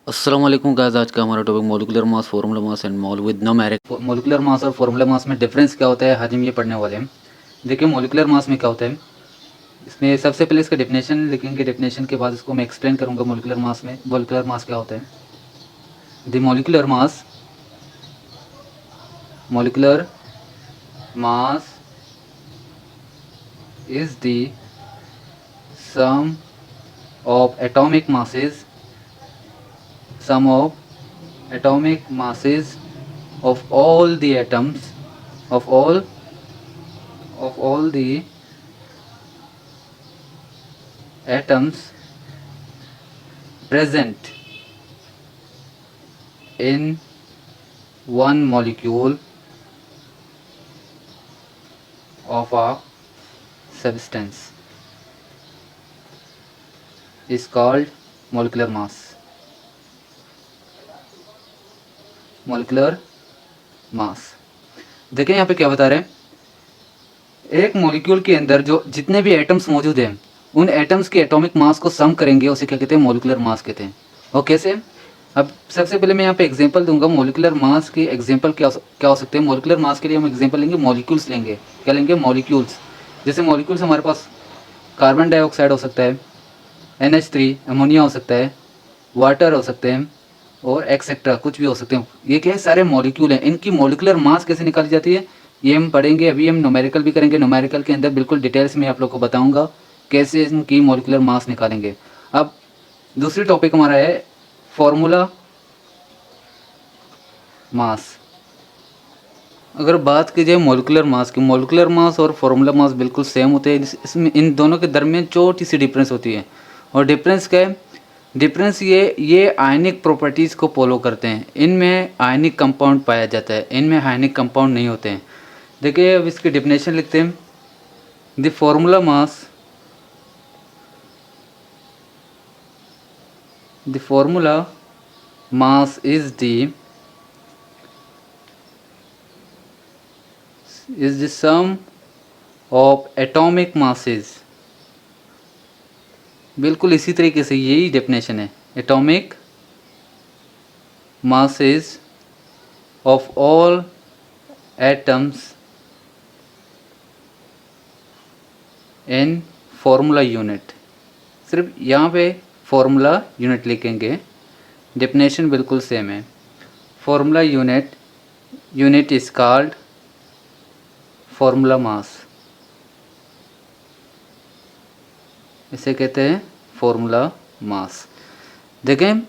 अस्सलाम वालेकुम गाइस। आज का हमारा topic molecular mass, formula mass and mall with numeric. Molecular mass और फॉर्मूला मास में डिफरेंस क्या होता है, आज हम ये पढ़ने वाले हैं। देखिए मॉलिक्यूलर मास में क्या होता है, इसमें सबसे पहले इसका डेफिनेशन लिखेंगे। डेफिनेशन के बाद इसको मैं एक्सप्लेन करूंगा। मॉलिक्यूलर मास क्या होता है। The molecular mass is the sum of atomic masses of all the atoms of all the atoms present in one molecule of a substance is called molecular mass. देखें यहाँ पे क्या बता रहे हैं, एक मॉलिक्यूल के अंदर जो जितने भी एटम्स मौजूद हैं उन एटम्स के एटॉमिक मास को सम करेंगे, उसे क्या कहते हैं, मॉलिक्यूलर मास कहते हैं। और कैसे, अब सबसे पहले मैं यहाँ पे एग्जांपल दूंगा। मॉलिक्यूलर मास के एग्जांपल क्या हो सकते हैं। मॉलिक्यूलर मास के लिए हम एग्जांपल लेंगे, मॉलिक्यूल्स लेंगे। क्या लेंगे, मॉलिक्यूल्स। जैसे मॉलिक्यूल्स हमारे पास कार्बन डाइऑक्साइड हो सकता है, NH3 अमोनिया हो सकता है, वाटर हो सकते हैं और एक्सेट्रा कुछ भी हो सकते हैं। ये क्या है, सारे मॉलिक्यूल हैं। इनकी मॉलिक्यूलर मास कैसे निकाली जाती है ये हम पढ़ेंगे। अभी हम न्यूमेरिकल भी करेंगे। न्यूमेरिकल के अंदर बिल्कुल डिटेल्स में आप लोग को बताऊंगा कैसे इनकी मॉलिक्यूलर मास निकालेंगे। अब दूसरी टॉपिक हमारा है फॉर्मूला मास। अगर बात की जाए मॉलिक्यूलर मास की, मॉलिक्यूलर मास और फॉर्मूला मास बिल्कुल सेम होते हैं। इसमें इन दोनों के दरमियान छोटी सी डिफरेंस होती है। और डिफरेंस क्या है, डिफरेंस ये आयनिक प्रॉपर्टीज़ को फॉलो करते हैं। इनमें आयनिक कंपाउंड पाया जाता है, इनमें आयनिक कंपाउंड नहीं होते हैं। देखिए अब इसकी डिफिनेशन लिखते हैं। The formula mass is the sum of atomic masses। बिल्कुल इसी तरीके से यही डेफिनेशन है, atomic masses of all atoms in formula unit. सिर्फ यहाँ पे फॉर्मूला यूनिट लिखेंगे, डेफिनेशन बिल्कुल सेम है। Formula unit is called formula mass, इसे कहते हैं फॉर्मूला मास। देखें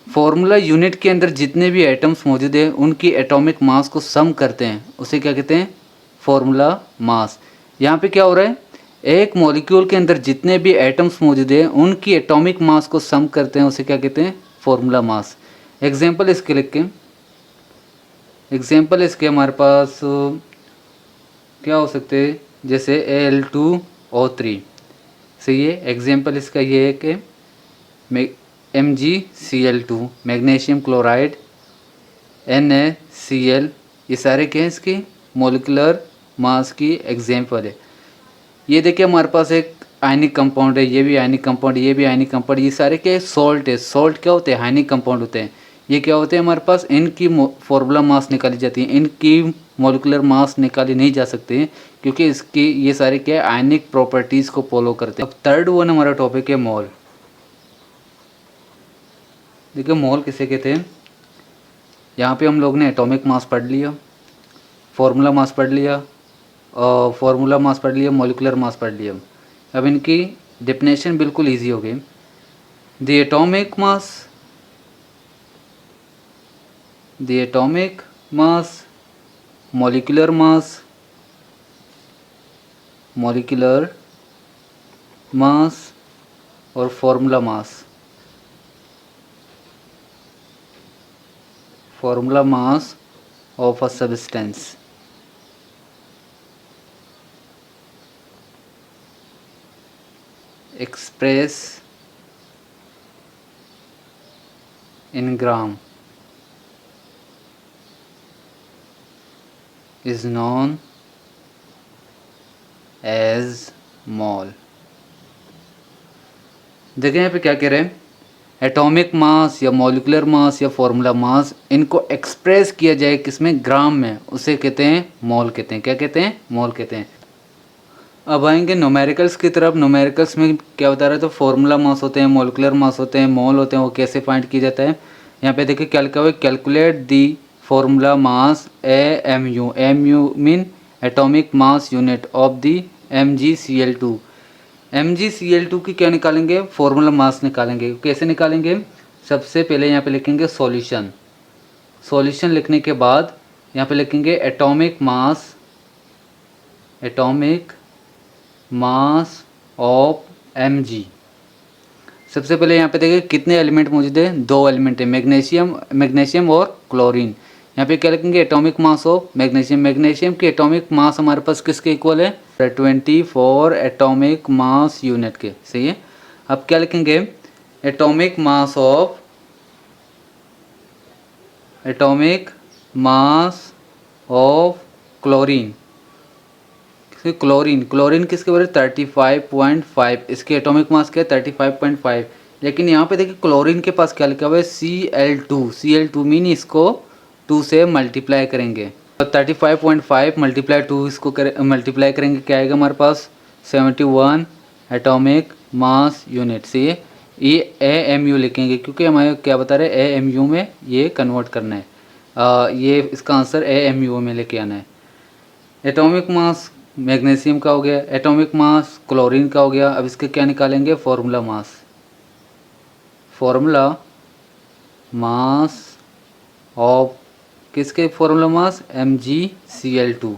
फॉर्मूला यूनिट के अंदर जितने भी एटम्स मौजूद हैं उनकी एटॉमिक मास को सम करते हैं, उसे क्या कहते हैं, फॉर्मूला मास। यहाँ पे क्या हो रहा है, एक मॉलिक्यूल के अंदर जितने भी एटम्स मौजूद हैं उनकी एटॉमिक मास को सम करते हैं, उसे क्या कहते हैं, फॉर्मूला मास। एग्जाम्पल इसके लिख के, एग्जाम्पल इसके हमारे पास क्या हो सकते हैं, जैसे Al2O3। सही है, एग्जाम्पल इसका ये है कि MgCl2, मैग्नीशियम क्लोराइड, NaCl, ये सारे क्या हैं, इसकी मॉलिक्यूलर मास की एग्जाम्पल है। ये देखिए हमारे पास एक आयनिक कंपाउंड है, ये भी आयनिक कंपाउंड, ये भी आयनिक कंपाउंड, ये सारे क्या है, सॉल्ट है। सॉल्ट क्या होते हैं, आयनिक कंपाउंड होते हैं। ये क्या होते हैं हमारे पास, इनकी फॉर्मूला मास निकाली जाती है, इनकी मॉलिक्यूलर मास निकाली नहीं जा सकती है क्योंकि इसकी ये सारे क्या है, आयनिक प्रॉपर्टीज़ को फॉलो करते हैं। अब थर्ड वन हमारा टॉपिक है मोल। देखिए मोल किसे कहते हैं, यहाँ पे हम लोग ने एटॉमिक मास पढ़ लिया, फॉर्मूला मास पढ़ लिया, मॉलिक्यूलर मास पढ़ लिया। अब इनकी डेफिनेशन बिल्कुल इजी हो गई। The atomic mass, molecular mass और formula mass of a substance express in gram is known as mole। देखें यहाँ पे क्या कह रहे हैं, एटॉमिक मास या मॉलिक्यूलर मास या फॉर्मूला मास, इनको एक्सप्रेस किया जाए किसमें, ग्राम में, उसे कहते हैं मोल कहते हैं। क्या कहते हैं, मोल कहते हैं। अब आएंगे न्यूमेरिकल्स की तरफ। न्यूमेरिकल्स में क्या बता रहे, तो फॉर्मूला मास होते हैं, मॉलिक्यूलर मास होते हैं, मोल होते हैं, वो कैसे फाइंड किया जाता है। यहाँ पे देखिए क्या लिखा हुआ है, calculate the formula mass AMU। AMU mean atomic mass unit of the MgCl2। MgCl2 की क्या निकालेंगे, फॉर्मूला मास निकालेंगे। कैसे निकालेंगे, सबसे पहले यहाँ पे लिखेंगे सॉल्यूशन। सॉल्यूशन लिखने के बाद यहाँ पे लिखेंगे atomic mass, atomic mass of Mg। सबसे पहले यहाँ पे देखिए कितने एलिमेंट मौजूद है, 2 एलिमेंट है, मैग्नीशियम और क्लोरीन। यहाँ पे क्या लिखेंगे, atomic mass of magnesium. Magnesium की एटॉमिक मास हमारे पास किसके इक्वल है, 24 एटॉमिक मास यूनिट के। सही है। अब क्या लिखेंगे, atomic mass of, atomic mass of chlorine. Chlorine, chlorine किसके बराबर, 35.5। इसके एटॉमिक मास क्या है, 35.5। लेकिन यहाँ पे देखिए क्लोरीन के पास क्या लिखा हुआ है, Cl2। Cl2 मीन इसको 2 से मल्टीप्लाई करेंगे, तो 35.5 मल्टीप्लाई 2, इसको मल्टीप्लाई करेंगे, क्या आएगा हमारे पास, 71 एटॉमिक मास यूनिट। से ये AMU लिखेंगे, क्योंकि हमारे क्या बता रहे हैं, AMU में ये कन्वर्ट करना है। ये इसका आंसर AMU में लेके आना है। एटॉमिक मास मैग्नीशियम का हो गया, एटॉमिक मास क्लोरीन का हो गया। अब इसके क्या निकालेंगे, formula mass. Formula mass of किसके, फॉर्मूला मास MgCl2।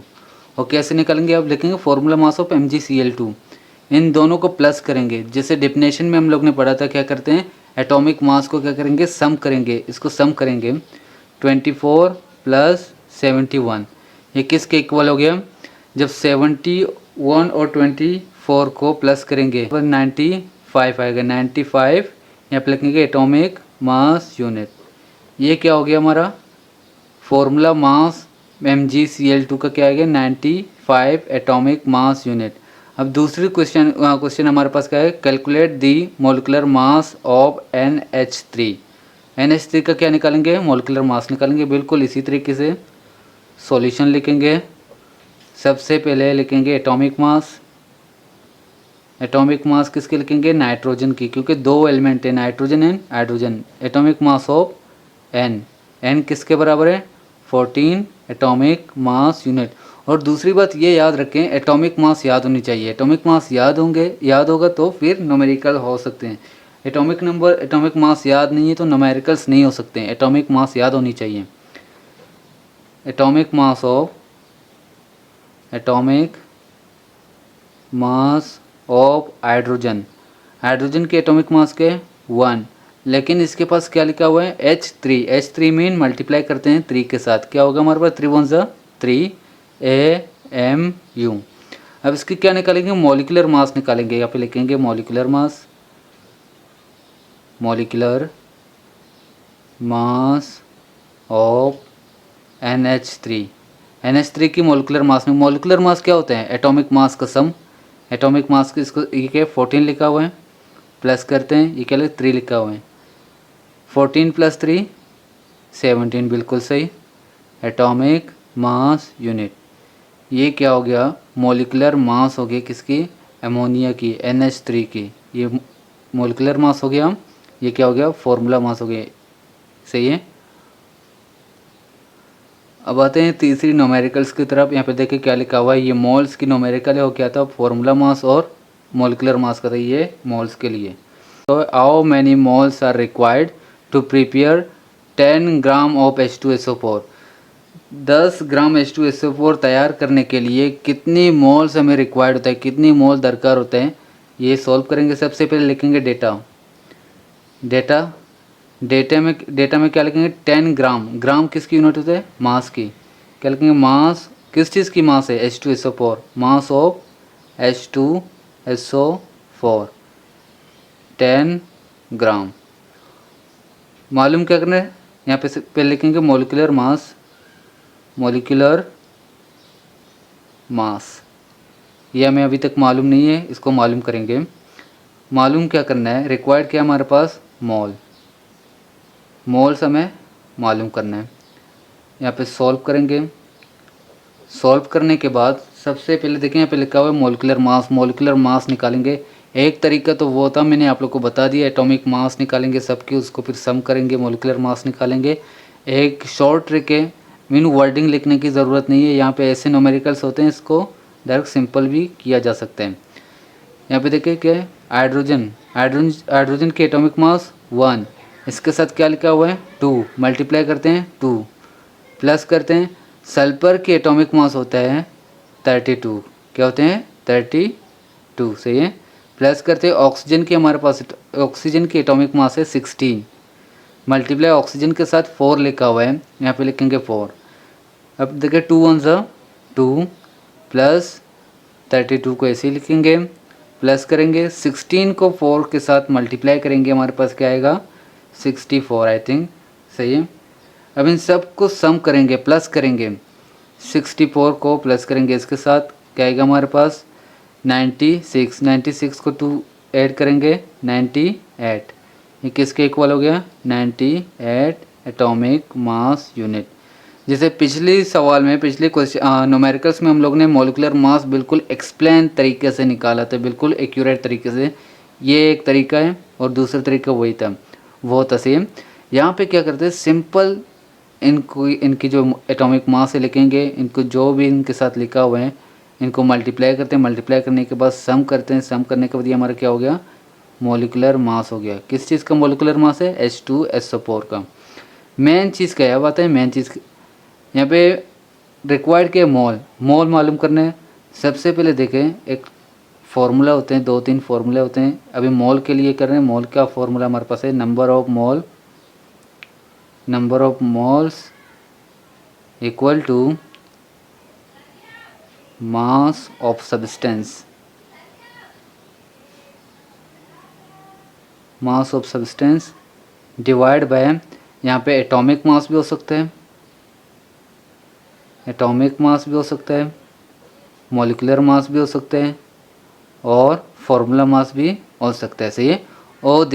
और कैसे निकालेंगे, अब लिखेंगे फॉर्मूला मास ऑफ MgCl2। इन दोनों को प्लस करेंगे, जैसे डेफिनेशन में हम लोग ने पढ़ा था, क्या करते हैं, एटॉमिक मास को क्या करेंगे, सम करेंगे। इसको सम करेंगे, 24 + 71, ये किसके इक्वल हो गया, जब 71 और 24 को प्लस करेंगे तो 95 आएगा। 95 यहाँ पे लिखेंगे एटॉमिक मास यूनिट। ये क्या हो गया हमारा, फॉर्मूला मास MgCl2 का क्या आ गया, 95 एटॉमिक मास यूनिट। अब दूसरी क्वेश्चन हमारे पास क्या है, calculate the molecular mass of NH3। NH3 का क्या निकालेंगे, मोलिकुलर मास निकालेंगे। बिल्कुल इसी तरीके से सॉल्यूशन लिखेंगे। सबसे पहले लिखेंगे एटॉमिक मास। एटॉमिक मास किसके लिखेंगे, नाइट्रोजन की, क्योंकि 2 एलिमेंट है, nitrogen and hydrogen. Atomic mass of N, N किसके बराबर है, 14 एटॉमिक मास यूनिट। और दूसरी बात ये याद रखें, एटॉमिक मास याद होनी चाहिए। एटॉमिक मास याद होगा तो फिर न्यूमेरिकल हो सकते हैं। एटॉमिक मास याद नहीं है तो न्यूमेरिकल्स नहीं हो सकते हैं। एटॉमिक मास याद होनी चाहिए। Atomic mass of, atomic mass of hydrogen. Hydrogen के एटॉमिक मास के 1, लेकिन इसके पास क्या लिखा हुआ है, H3। H3 मीन मल्टीप्लाई करते हैं 3 के साथ, क्या होगा हमारे पास, 3 × 1 = 3 AMU। अब इसकी क्या निकालेंगे, मॉलिक्यूलर मास निकालेंगे। यहाँ पे लिखेंगे molecular mass, molecular mass of NH3। NH3 की मॉलिक्यूलर मास में, मॉलिक्यूलर मास क्या होता है, एटॉमिक मास का सम। एटॉमिक मास की इसको ये क्या 14 लिखा हुआ है, प्लस करते हैं, ये क्या 3 लिखा हुआ है, 14 + 3 17, बिल्कुल सही। एटॉमिक मास यूनिट, ये क्या हो गया, मॉलिक्यूलर मास हो गया किसकी, अमोनिया की, NH3 की। ये मॉलिक्यूलर मास हो गया, ये क्या हो गया, फॉर्मूला मास हो गया। सही है। अब आते हैं तीसरी न्यूमेरिकल्स की तरफ। यहाँ पे देखिए क्या लिखा हुआ है, ये मोल्स की न्यूमेरिकल है, वो क्या था, फॉर्मूला मास और मॉलिक्यूलर मास का था, ये मोल्स के लिए। तो how many moles are required to prepare 10 gram of H2SO4। 10 gram H2SO4 तैयार करने के लिए कितनी मोल्स हमें रिक्वायर्ड होता है, कितनी मोल दरकार होता है, ये सॉल्व करेंगे। सबसे पहले लिखेंगे डेटा में क्या लिखेंगे, 10 ग्राम। ग्राम किसकी यूनिट होता है, मास की। क्या लिखेंगे, मास किस चीज़ की मास है, H2SO4, मास ऑफ H2SO4 10 ग्राम। मालूम क्या करना है, यहाँ पे पहले लिखेंगे मॉलिक्यूलर मास। ये हमें अभी तक मालूम नहीं है, इसको मालूम करेंगे। मालूम क्या करना है, रिक्वायर्ड क्या हमारे पास, मोल। मोल्स हमें मालूम करना है। यहाँ पे सॉल्व करेंगे। सॉल्व करने के बाद सबसे पहले देखें यहाँ पे लिखा हुआ है मोलिकुलर मास। मोलिकुलर मास निकालेंगे। एक तरीका तो वो था, मैंने आप लोग को बता दिया, एटॉमिक मास निकालेंगे सबकी, उसको फिर सम करेंगे, मोलिकुलर मास निकालेंगे। एक शॉर्ट ट्रिक है, मीन वर्डिंग लिखने की ज़रूरत नहीं है, यहाँ पे ऐसे न्यूमेरिकल्स होते हैं, इसको डायरेक्ट सिंपल भी किया जा सकता है। यहाँ पे देखिए क्या है, हाइड्रोजन हाइड्रोजन की एटॉमिक मास 1, इसके साथ क्या लिखा हुआ है 2, मल्टीप्लाई करते हैं 2, प्लस करते हैं सल्फर की एटॉमिक मास होता है 32, क्या होते हैं 32, सही है। प्लस करते हैं ऑक्सीजन की, हमारे पास ऑक्सीजन की एटॉमिक मास है 16, मल्टीप्लाई ऑक्सीजन के साथ 4 लिखा हुआ है, यहाँ पे लिखेंगे 4। अब देखिए 2 1 ज़ा 2 प्लस 32 को ऐसे ही लिखेंगे, प्लस करेंगे 16 को 4 के साथ मल्टीप्लाई करेंगे, हमारे पास क्या आएगा 64, आई थिंक, सही है। अब इन सब को सम करेंगे, प्लस करेंगे, 64 को प्लस करेंगे इसके साथ, क्या आएगा हमारे पास 96, 96 को 2 ऐड करेंगे 98, ये किसके इक्वल हो गया 98 एटॉमिक मास यूनिट। जैसे पिछली सवाल में, पिछले क्वेश्चन न्यूमेरिकल्स में हम लोग ने मोलिकुलर मास बिल्कुल एक्सप्लेन तरीके से निकाला था, बिल्कुल एक्यूरेट तरीके से। ये एक तरीका है और दूसरा तरीका वही था, वो था सेम। यहाँ पे क्या करते हैं, सिंपल इनकी जो एटॉमिक मास है लिखेंगे, इनको जो भी इनके साथ लिखा हुआ है इनको मल्टीप्लाई करते हैं, मल्टीप्लाई करने के बाद सम करते हैं, सम करने के बाद ये हमारा क्या हो गया मोलिकुलर मास हो गया। किस चीज़ का मोलिकुलर मास है H2SO4 का। मेन चीज़ क्या है बात है, मेन चीज़ यहाँ पे रिक्वायर्ड के मोल मालूम करने हैं। सबसे पहले देखें, एक फार्मूला होते हैं, 2-3 फार्मूले होते हैं। अभी मोल के लिए कर रहे हैं, मोल का फार्मूला हमारे पास है number of moles equal to mass of substance, mass of substance divide by, यहाँ पे एटॉमिक मास भी हो सकता है, एटॉमिक मास भी हो सकता है, मॉलिक्यूलर मास भी हो सकता है और फार्मूला मास भी हो सकता है, सही है। और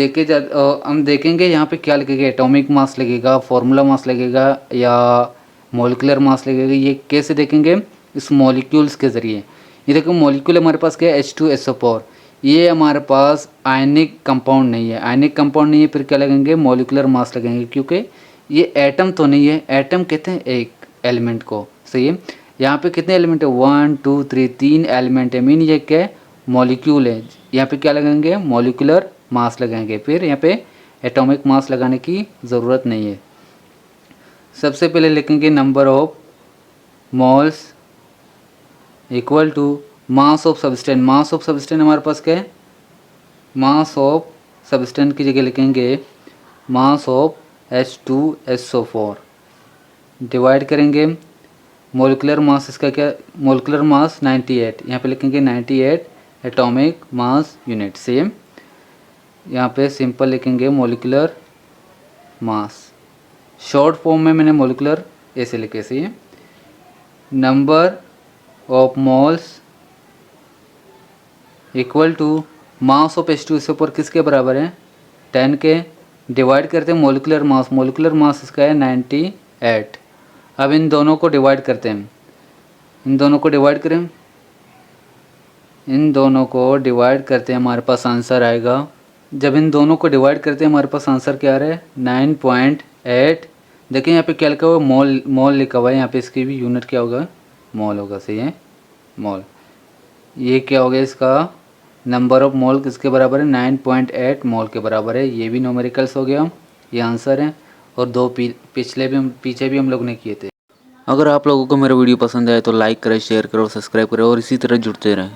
हम देखेंगे यहाँ पे क्या लगेगा, एटॉमिक मास लगेगा, फार्मूला मास लगेगा या मॉलिक्यूलर मास लगेगा, ये कैसे देखेंगे इस मॉलिक्यूल्स के ज़रिए। ये देखो मॉलिक्यूल हमारे पास क्या है H2SO4, ये हमारे पास आयनिक कंपाउंड नहीं है, आयनिक कंपाउंड नहीं है, फिर क्या लगेंगे मॉलिक्यूलर मास लगेंगे, क्योंकि ये एटम तो नहीं है, एटम कहते हैं एक एलिमेंट को, सही है। यहाँ पे कितने एलिमेंट है 1 2 3, 3 एलिमेंट है, मीन ये क्या है मॉलिक्यूल है। यहाँ पे क्या लगाएंगे मॉलिक्यूलर मास लगाएंगे, फिर यहाँ पे एटॉमिक मास लगाने की ज़रूरत नहीं है। सबसे पहले लिखेंगे number of moles equal to mass of substance. Mass of substance हमारे पास क्या है, मास ऑफ सब्सटेंस की जगह लिखेंगे मास ऑफ H2SO4 डिवाइड करेंगे मोलिकुलर मास, इसका क्या मोलिकुलर मास 98, यहाँ पे लिखेंगे 98 एटॉमिक मास यूनिट, सेम। यहाँ पे सिंपल लिखेंगे मोलिकुलर मास, शॉर्ट फॉर्म में मैंने मोलिकुलर ऐसे लिखे, सही है। Number of moles equal to mass of H2SO4 किसके बराबर है 10 के, डिवाइड करते हैं मोलिकुलर मास, मोलिकुलर मास इसका है 98। अब इन दोनों को डिवाइड करते हैं, इन दोनों को डिवाइड करें, इन दोनों को डिवाइड करते हैं, हमारे पास आंसर आएगा, जब इन दोनों को डिवाइड करते हैं हमारे पास आंसर क्या आ रहा है 9.8। देखिए यहाँ पे क्या लिखा हुआ है मोल लिखा हुआ है, यहाँ पे इसकी भी यूनिट क्या होगा मोल होगा, सही है मोल। ये क्या हो गया इसका नंबर ऑफ मोल किसके बराबर है 9.8 मोल के बराबर है, ये भी न्यूमेरिकल्स हो गया, ये आंसर है। और दो पीछे भी हम लोग ने किए थे। अगर आप लोगों को मेरा वीडियो पसंद आए तो लाइक करें, शेयर करें और सब्सक्राइब करें और इसी तरह जुड़ते रहें।